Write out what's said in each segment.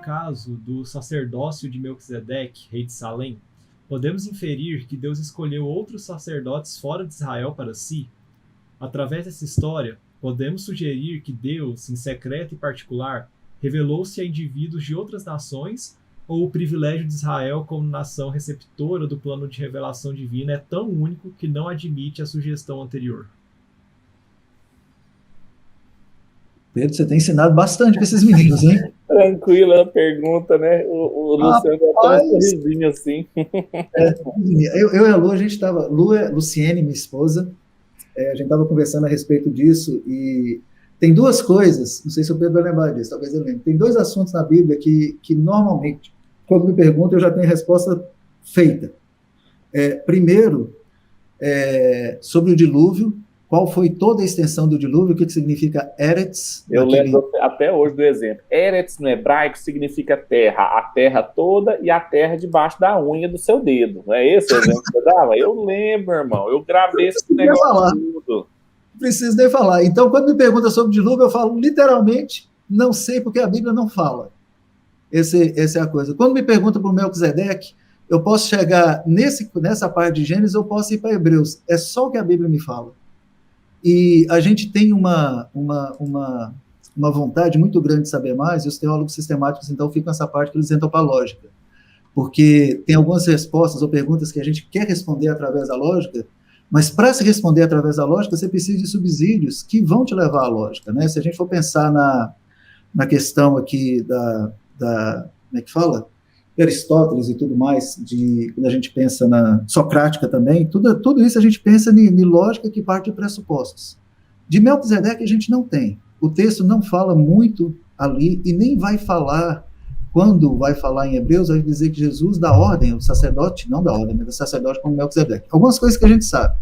caso do sacerdócio de Melquisedeque, rei de Salém, podemos inferir que Deus escolheu outros sacerdotes fora de Israel para si? Através dessa história, podemos sugerir que Deus, em secreto e particular, revelou-se a indivíduos de outras nações, ou o privilégio de Israel como nação receptora do plano de revelação divina é tão único que não admite a sugestão anterior? Pedro, você tem ensinado bastante com esses meninos, hein? Tranquila a pergunta, né? O Luciano até um sorrisinho assim. Eu e a Lu, a gente estava... Lu é Luciene, minha esposa. A gente estava conversando a respeito disso e tem duas coisas, não sei se o Pedro vai lembrar disso, talvez eu lembre. Tem dois assuntos na Bíblia que normalmente, quando me perguntam, eu já tenho a resposta feita. Primeiro, sobre o dilúvio, qual foi toda a extensão do dilúvio, o que significa Eretz? Eu lembro até hoje do exemplo. Eretz, no hebraico, significa terra, a terra toda e a terra debaixo da unha do seu dedo. Não é esse o exemplo que você dava? Eu lembro, irmão, eu gravei esse negócio tudo. Não preciso nem falar. Então, quando me pergunta sobre o dilúvio, eu falo literalmente, não sei, porque a Bíblia não fala. Essa é a coisa. Quando me pergunta para o Melquisedeque, eu posso chegar nessa parte de Gênesis, eu posso ir para Hebreus. É só o que a Bíblia me fala. E a gente tem uma vontade muito grande de saber mais, e os teólogos sistemáticos, então, ficam nessa parte que eles entram para a lógica. Porque tem algumas respostas ou perguntas que a gente quer responder através da lógica, mas para se responder através da lógica, você precisa de subsídios que vão te levar à lógica, né? Se a gente for pensar na questão aqui como é que fala? Aristóteles e tudo mais, quando a gente pensa na socrática também, tudo isso a gente pensa em lógica que parte de pressupostos. De Melquisedeque a gente não tem. O texto não fala muito ali e nem vai falar, quando vai falar em Hebreus, vai dizer que Jesus dá ordem, o sacerdote, não dá ordem, mas o sacerdote como Melquisedeque. Algumas coisas que a gente sabe.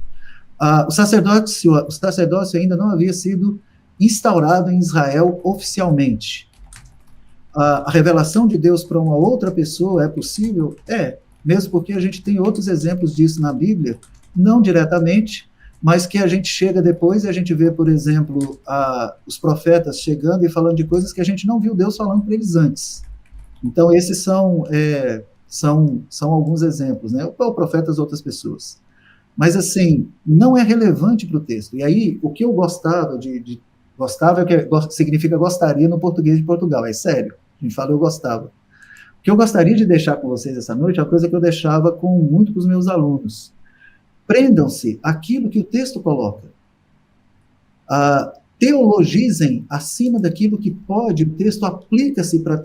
O sacerdócio ainda não havia sido instaurado em Israel oficialmente. A revelação de Deus para uma outra pessoa é possível? Mesmo porque a gente tem outros exemplos disso na Bíblia, não diretamente, mas que a gente chega depois e a gente vê, por exemplo, os profetas chegando e falando de coisas que a gente não viu Deus falando para eles antes. Então, esses são alguns exemplos, né? Ou profetas, outras pessoas. Mas, assim, não é relevante para o texto. E aí, o que eu gostava gostava é que significa gostaria no português de Portugal, é sério. A gente fala eu gostava. O que eu gostaria de deixar com vocês essa noite é uma coisa que eu deixava muito com os meus alunos. Prendam-se aquilo que o texto coloca. Teologizem acima daquilo que pode, o texto aplica-se para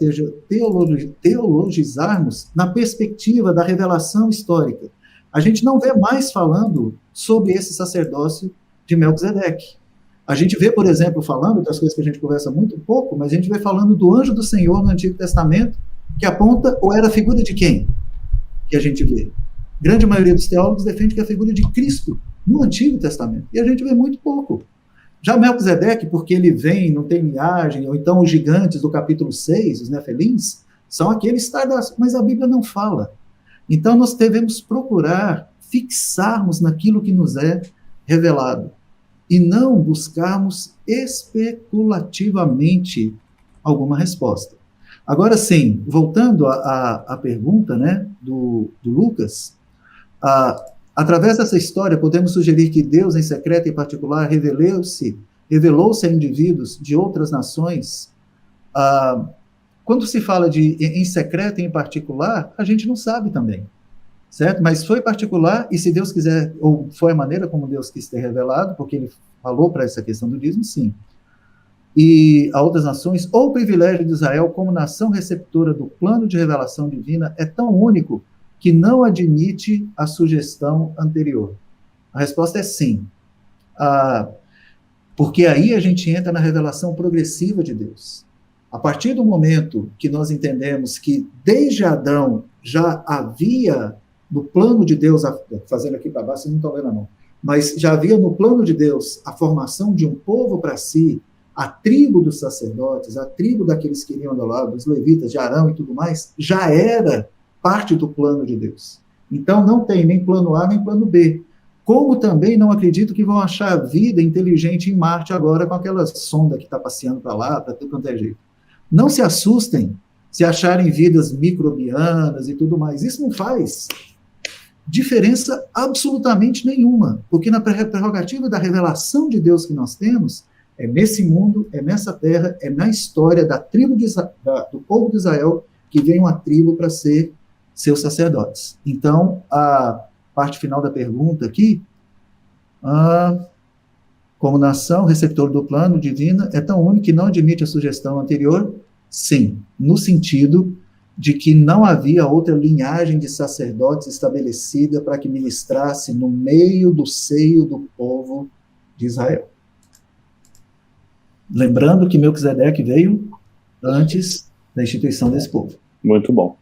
teologizarmos na perspectiva da revelação histórica. A gente não vê mais falando sobre esse sacerdócio de Melquisedeque. A gente vê, por exemplo, falando, outras coisas que a gente conversa muito pouco, mas a gente vê falando do anjo do Senhor no Antigo Testamento, que aponta, ou era a figura de quem? Que a gente vê. Grande maioria dos teólogos defende que é a figura de Cristo no Antigo Testamento, e a gente vê muito pouco. Já Melquisedeque, porque ele vem, não tem linhagem, ou então os gigantes do capítulo 6, os nefelins, são aqueles tardaços, mas a Bíblia não fala. Então nós devemos procurar fixarmos naquilo que nos é revelado, e não buscarmos especulativamente alguma resposta. Agora sim, voltando à pergunta, né, do Lucas, através dessa história podemos sugerir que Deus, em secreto e particular, revelou-se a indivíduos de outras nações. Quando se fala de em secreto e em particular, a gente não sabe também, certo? Mas foi particular, e se Deus quiser, ou foi a maneira como Deus quis ter revelado, porque ele falou para essa questão do dízimo, sim. E a outras nações, ou o privilégio de Israel como nação receptora do plano de revelação divina é tão único que não admite a sugestão anterior. A resposta é sim. Porque aí a gente entra na revelação progressiva de Deus. A partir do momento que nós entendemos que desde Adão já havia no plano de Deus, fazendo aqui para baixo, vocês não estão vendo não, mas já havia no plano de Deus a formação de um povo para si, a tribo dos sacerdotes, a tribo daqueles que iriam adorar, dos levitas, de Arão e tudo mais, já era parte do plano de Deus. Então não tem nem plano A, nem plano B. Como também não acredito que vão achar vida inteligente em Marte agora com aquela sonda que está passeando para lá, para tudo quanto é jeito. Não se assustem se acharem vidas microbianas e tudo mais. Isso não faz diferença absolutamente nenhuma, porque na prerrogativa da revelação de Deus que nós temos, é nesse mundo, é nessa terra, é na história da tribo do povo de Israel que vem uma tribo para ser seus sacerdotes. Então, a parte final da pergunta aqui, como nação, receptor do plano divino, é tão único que não admite a sugestão anterior? Sim, no sentido de que não havia outra linhagem de sacerdotes estabelecida para que ministrasse no meio do seio do povo de Israel. Lembrando que Melquisedeque veio antes da instituição desse povo. Muito bom.